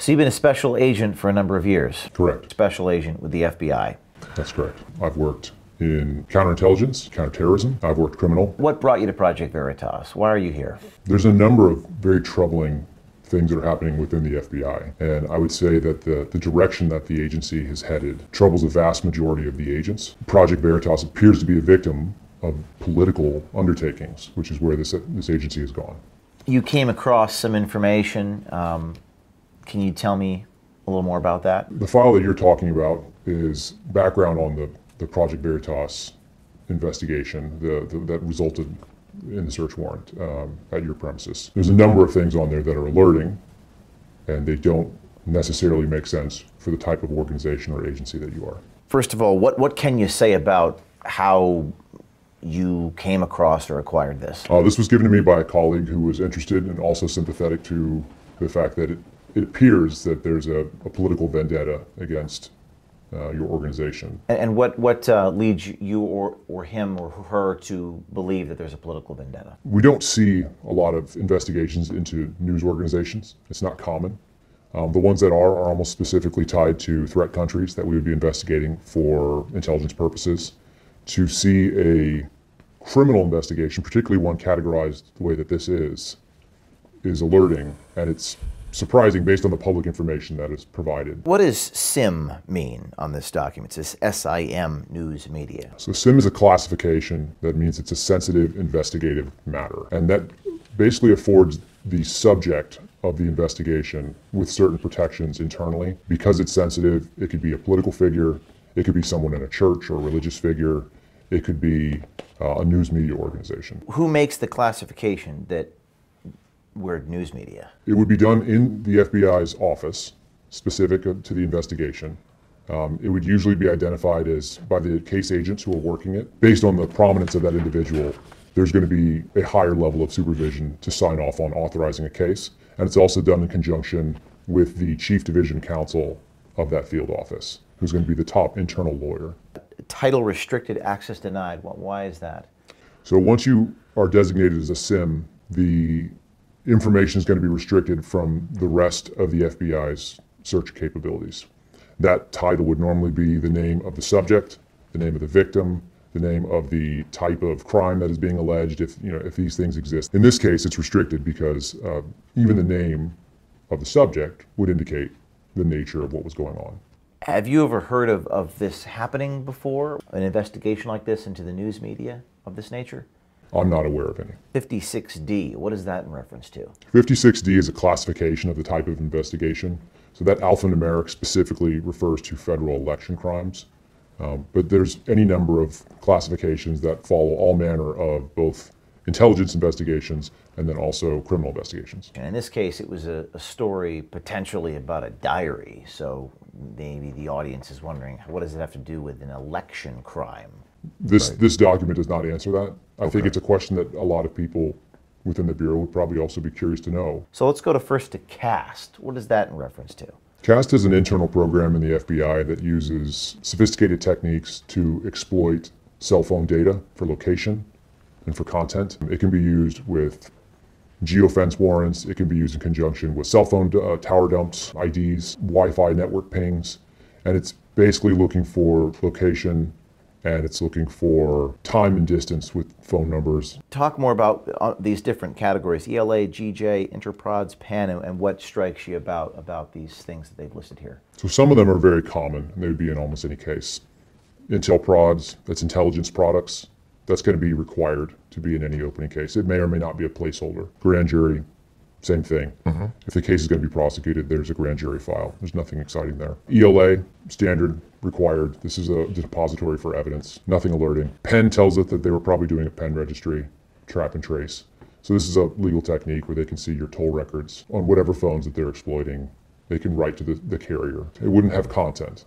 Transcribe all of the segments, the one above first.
So you've been a special agent for a number of years. Correct. Special agent with the FBI. That's correct. I've worked in counterintelligence, counterterrorism. I've worked criminal. What brought you to Project Veritas? Why are you here? There's a number of very troubling things that are happening within the FBI. And I would say that the direction that the agency has headed troubles a vast majority of the agents. Project Veritas appears to be a victim of political undertakings, which is where this agency has gone. You came across some information. Can you tell me a little more about that? The file that you're talking about is background on the Project Veritas investigation that resulted in the search warrant at your premises. There's a number of things on there that are alerting, and they don't necessarily make sense for the type of organization or agency that you are. First of all, what can you say about how you came across or acquired this? This was given to me by a colleague who was interested and also sympathetic to the fact that it appears that there's a political vendetta against your organization. And what leads you or him or her to believe that there's a political vendetta? We don't see a lot of investigations into news organizations. It's not common. The ones that are almost specifically tied to threat countries that we would be investigating for intelligence purposes. To see a criminal investigation, particularly one categorized the way that this is alerting, and it's surprising based on the public information that is provided. What does SIM mean on this document? It says SIM, news media. So SIM is a classification that means it's a sensitive investigative matter, and that basically affords the subject of the investigation with certain protections internally. Because it's sensitive, it could be a political figure, it could be someone in a church or a religious figure, it could be a news media organization. Who makes the classification that we're news media? It would be done in the FBI's office, specific to the investigation. It would usually be identified as by the case agents who are working it. Based on the prominence of that individual, there's going to be a higher level of supervision to sign off on authorizing a case. And it's also done in conjunction with the chief division counsel of that field office, who's going to be the top internal lawyer. Title restricted, access denied. Why is that? So once you are designated as a SIM, the information is going to be restricted from the rest of the FBI's search capabilities. That title would normally be the name of the subject, the name of the victim, the name of the type of crime that is being alleged, if these things exist. In this case, it's restricted because even the name of the subject would indicate the nature of what was going on. Have you ever heard of this happening before? An investigation like this into the news media of this nature? I'm not aware of any. 56D, what is that in reference to? 56D is a classification of the type of investigation. So that alphanumeric specifically refers to federal election crimes. But there's any number of classifications that follow all manner of both intelligence investigations and then also criminal investigations. And in this case, it was a story potentially about a diary. So maybe the audience is wondering, what does it have to do with an election crime? This document does not answer that. I think it's a question that a lot of people within the Bureau would probably also be curious to know. So let's go first to CAST. What is that in reference to? CAST is an internal program in the FBI that uses sophisticated techniques to exploit cell phone data for location and for content. It can be used with geofence warrants. It can be used in conjunction with cell phone tower dumps, IDs, Wi-Fi network pings, and it's basically looking for location, and it's looking for time and distance with phone numbers. Talk more about these different categories, ELA, GJ, Interprods, PAN, and what strikes you about these things that they've listed here. So some of them are very common, and they would be in almost any case. Intel prods, that's intelligence products. That's going to be required to be in any opening case. It may or may not be a placeholder. Grand jury, same thing. If the case is going to be prosecuted, there's a grand jury file. There's nothing exciting there. ELA, standard, required. This is a depository for evidence. Nothing alerting. PEN tells it that they were probably doing a PEN registry, trap and trace. So this is a legal technique where they can see your toll records on whatever phones that they're exploiting. They can write to the carrier. It wouldn't have content.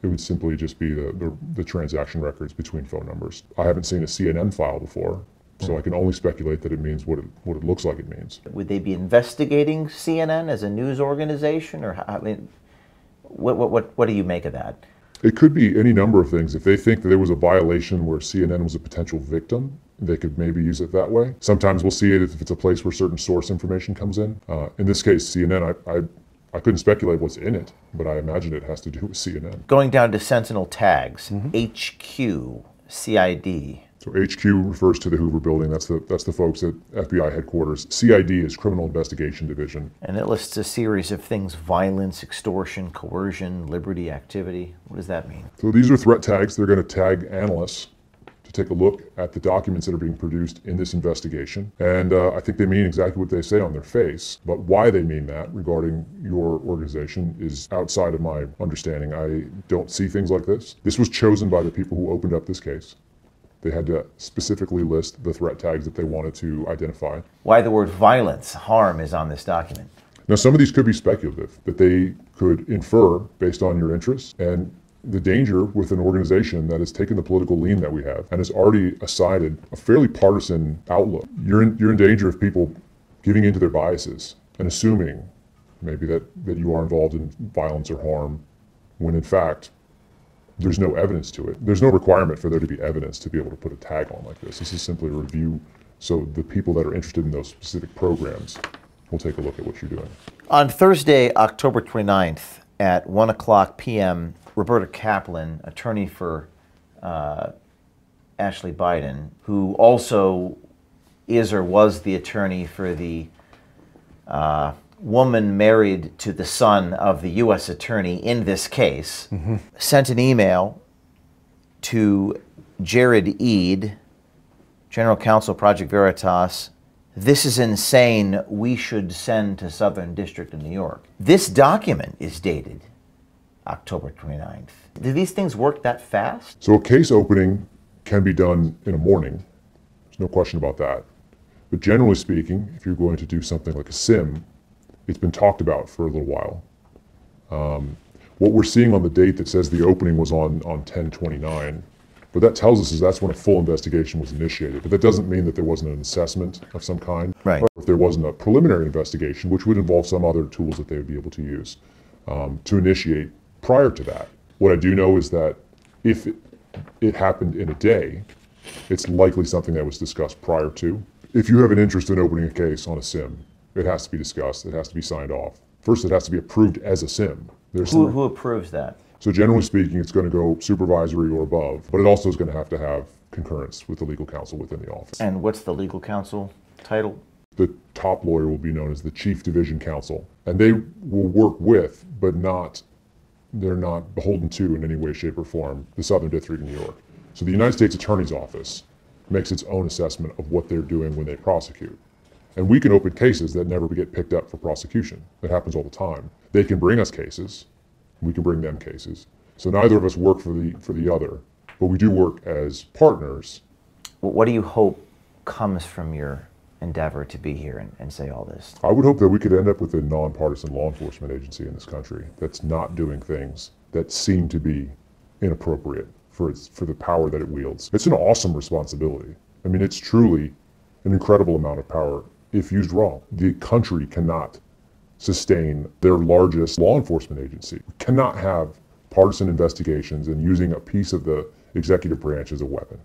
It would simply just be the transaction records between phone numbers. I haven't seen a CNN file before, so I can only speculate that it means what it looks like it means. Would they be investigating CNN as a news organization, or I mean, what do you make of that? It could be any number of things. If they think that there was a violation where CNN was a potential victim, they could maybe use it that way. Sometimes we'll see it if it's a place where certain source information comes in. In this case, CNN, I couldn't speculate what's in it, but I imagine it has to do with CNN. Going down to Sentinel tags, HQ, CID. So HQ refers to the Hoover Building. That's the folks at FBI headquarters. CID is Criminal Investigation Division. And it lists a series of things: violence, extortion, coercion, liberty, activity. What does that mean? So these are threat tags. They're going to tag analysts to take a look at the documents that are being produced in this investigation. And I think they mean exactly what they say on their face. But why they mean that regarding your organization is outside of my understanding. I don't see things like this. This was chosen by the people who opened up this case. They had to specifically list the threat tags that they wanted to identify. Why the word violence, harm, is on this document? Now, some of these could be speculative, that they could infer based on your interests and the danger with an organization that has taken the political lean that we have and has already assided a fairly partisan outlook. You're in danger of people giving into their biases and assuming maybe that you are involved in violence or harm when in fact there's no evidence to it. There's no requirement for there to be evidence to be able to put a tag on like this. This is simply a review, so the people that are interested in those specific programs will take a look at what you're doing. On Thursday, October 29th at 1:00 p.m., Roberta Kaplan, attorney for Ashley Biden, who also is or was the attorney for the woman married to the son of the U.S. attorney in this case, sent an email to Jared Eade, General Counsel, Project Veritas. This is insane. We should send to Southern District of New York. This document is dated October 29th. Do these things work that fast? So a case opening can be done in a morning. There's no question about that. But generally speaking, if you're going to do something like a SIM, it's been talked about for a little while. What we're seeing on the date that says the opening was on 10/29, what that tells us is that's when a full investigation was initiated. But that doesn't mean that there wasn't an assessment of some kind. Right. Or if there wasn't a preliminary investigation, which would involve some other tools that they would be able to use to initiate prior to that. What I do know is that if it happened in a day, it's likely something that was discussed prior to. If you have an interest in opening a case on a SIM, it has to be discussed, it has to be signed off. First, it has to be approved as a SIM. Who approves that? So generally speaking, it's going to go supervisory or above, but it also is going to have concurrence with the legal counsel within the office. And what's the legal counsel title? The top lawyer will be known as the Chief Division Counsel, and they will work with, but they're not beholden to in any way, shape, or form, the Southern District of New York. So the United States Attorney's Office makes its own assessment of what they're doing when they prosecute. And we can open cases that never get picked up for prosecution. That happens all the time. They can bring us cases, we can bring them cases. So neither of us work for the other, but we do work as partners. What do you hope comes from your endeavor to be here and say all this? I would hope that we could end up with a nonpartisan law enforcement agency in this country that's not doing things that seem to be inappropriate for the power that it wields. It's an awesome responsibility. I mean, it's truly an incredible amount of power if used wrong. The country cannot sustain their largest law enforcement agency. We cannot have partisan investigations and using a piece of the executive branch as a weapon.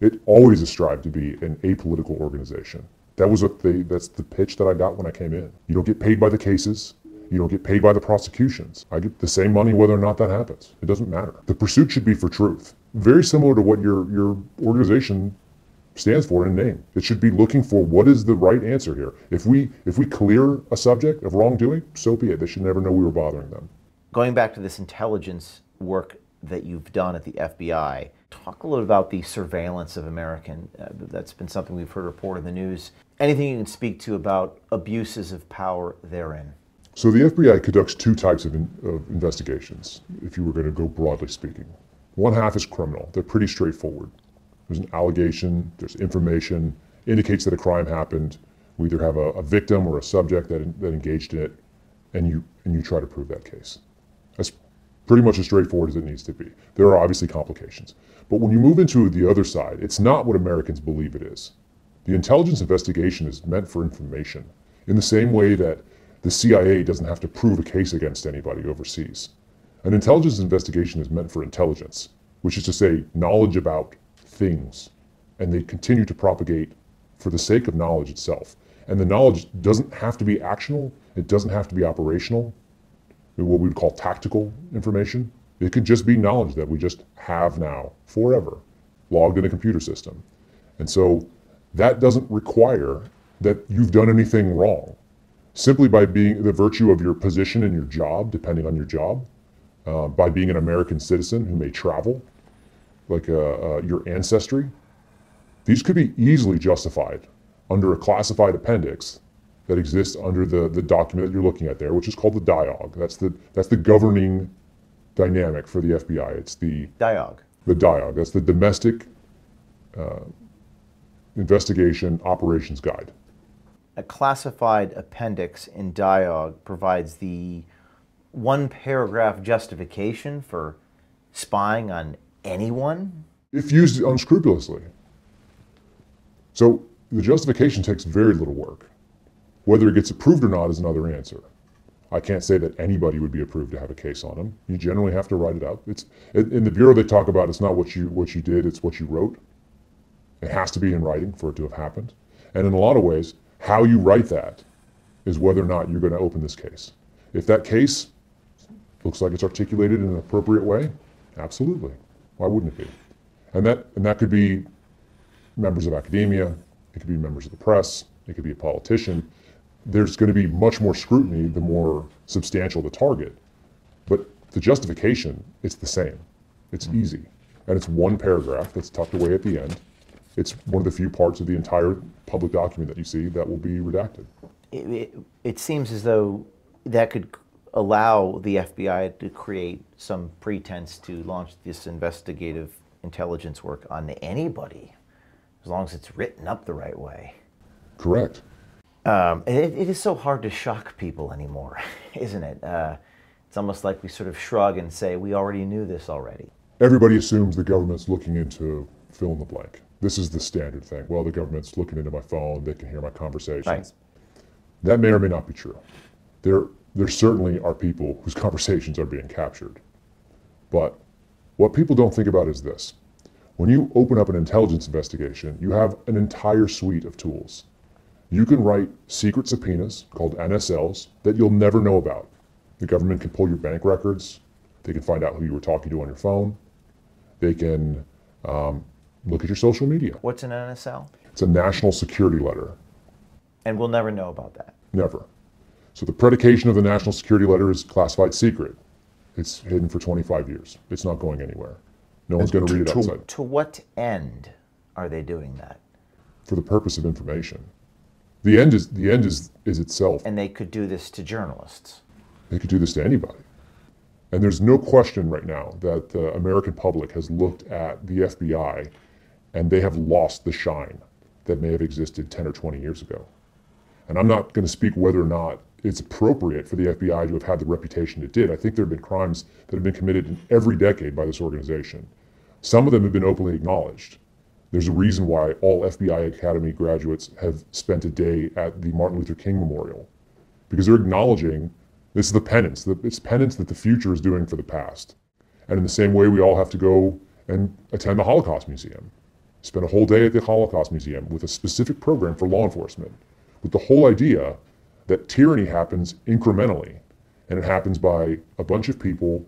It always has strived to be an apolitical organization. That's the pitch that I got when I came in. You don't get paid by the cases. You don't get paid by the prosecutions. I get the same money whether or not that happens. It doesn't matter. The pursuit should be for truth. Very similar to what your organization stands for in name. It should be looking for what is the right answer here. If we clear a subject of wrongdoing, so be it. They should never know we were bothering them. Going back to this intelligence work that you've done at the FBI, talk a little about the surveillance of American. That's been something we've heard reported in the news. Anything you can speak to about abuses of power therein? So the FBI conducts two types of investigations, if you were going to go broadly speaking. One half is criminal. They're pretty straightforward. There's an allegation, there's information, indicates that a crime happened. We either have a victim or a subject that engaged in it, and you try to prove that case. That's pretty much as straightforward as it needs to be. There are obviously complications. But when you move into the other side, it's not what Americans believe it is. The intelligence investigation is meant for information, in the same way that the CIA doesn't have to prove a case against anybody overseas. An intelligence investigation is meant for intelligence, which is to say knowledge about things, and they continue to propagate for the sake of knowledge itself. And the knowledge doesn't have to be actionable, it doesn't have to be operational, what we would call tactical information. It could just be knowledge that we just have now forever logged in a computer system. And so that doesn't require that you've done anything wrong. Simply by being the virtue of your position in your job, depending on your job, by being an American citizen who may travel, like your ancestry, these could be easily justified under a classified appendix that exists under the document that you're looking at there, which is called the DIOG. That's the governing dynamic for the FBI. It's the DIOG. The DIOG. That's the Domestic Investigation Operations Guide. A classified appendix in DIOG provides the one-paragraph justification for spying on anyone? If used unscrupulously. So the justification takes very little work. Whether it gets approved or not is another answer. I can't say that anybody would be approved to have a case on them. You generally have to write it out. In the Bureau they talk about it's not what you did, it's what you wrote. It has to be in writing for it to have happened. And in a lot of ways, how you write that is whether or not you're going to open this case. If that case looks like it's articulated in an appropriate way, absolutely. Why wouldn't it be? And that could be members of academia, it could be members of the press, it could be a politician. There's going to be much more scrutiny the more substantial the target. But the justification, it's the same. It's easy. And it's one paragraph that's tucked away at the end. It's one of the few parts of the entire public document that you see that will be redacted. It seems as though that could allow the FBI to create some pretense to launch this investigative intelligence work on anybody, as long as it's written up the right way. Correct. It is so hard to shock people anymore, isn't it? It's almost like we sort of shrug and say, we already knew this already. Everybody assumes the government's looking into fill in the blank. This is the standard thing. Well, the government's looking into my phone, they can hear my conversations. Right. That may or may not be true. There certainly are people whose conversations are being captured. But what people don't think about is this. When you open up an intelligence investigation, you have an entire suite of tools. You can write secret subpoenas called NSLs that you'll never know about. The government can pull your bank records. They can find out who you were talking to on your phone. They can look at your social media. What's an NSL? It's a national security letter. And we'll never know about that. Never. So the predication of the national security letter is classified secret. It's hidden for 25 years. It's not going anywhere. No one's going to read it outside. To what end are they doing that? For the purpose of information. The end is itself. And they could do this to journalists. They could do this to anybody. And there's no question right now that the American public has looked at the FBI and they have lost the shine that may have existed 10 or 20 years ago. And I'm not going to speak whether or not it's appropriate for the FBI to have had the reputation it did. I think there have been crimes that have been committed in every decade by this organization. Some of them have been openly acknowledged. There's a reason why all FBI Academy graduates have spent a day at the Martin Luther King Memorial, because they're acknowledging this is the penance. It's penance that the future is doing for the past. And in the same way, we all have to go and attend the Holocaust Museum. Spend a whole day at the Holocaust Museum with a specific program for law enforcement, with the whole idea that tyranny happens incrementally, and it happens by a bunch of people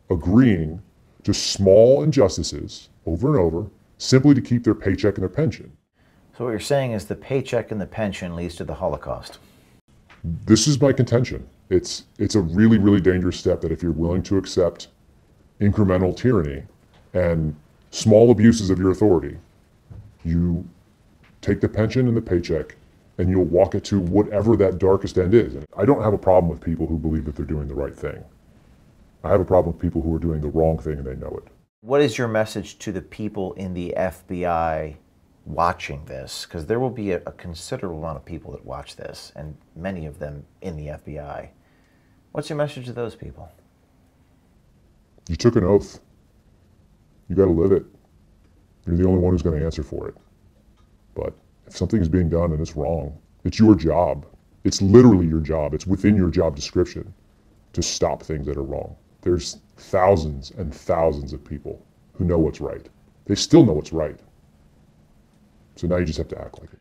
agreeing to small injustices over and over, simply to keep their paycheck and their pension. So what you're saying is the paycheck and the pension leads to the Holocaust. This is my contention. It's a really, really dangerous step that if you're willing to accept incremental tyranny and small abuses of your authority, you take the pension and the paycheck and you'll walk it to whatever that darkest end is. And I don't have a problem with people who believe that they're doing the right thing. I have a problem with people who are doing the wrong thing and they know it. What is your message to the people in the FBI watching this? Because there will be a considerable amount of people that watch this, and many of them in the FBI. What's your message to those people? You took an oath. You got to live it. You're the only one who's going to answer for it. But if something is being done and it's wrong, it's your job. It's literally your job. It's within your job description to stop things that are wrong. There's thousands and thousands of people who know what's right. They still know what's right. So now you just have to act like it.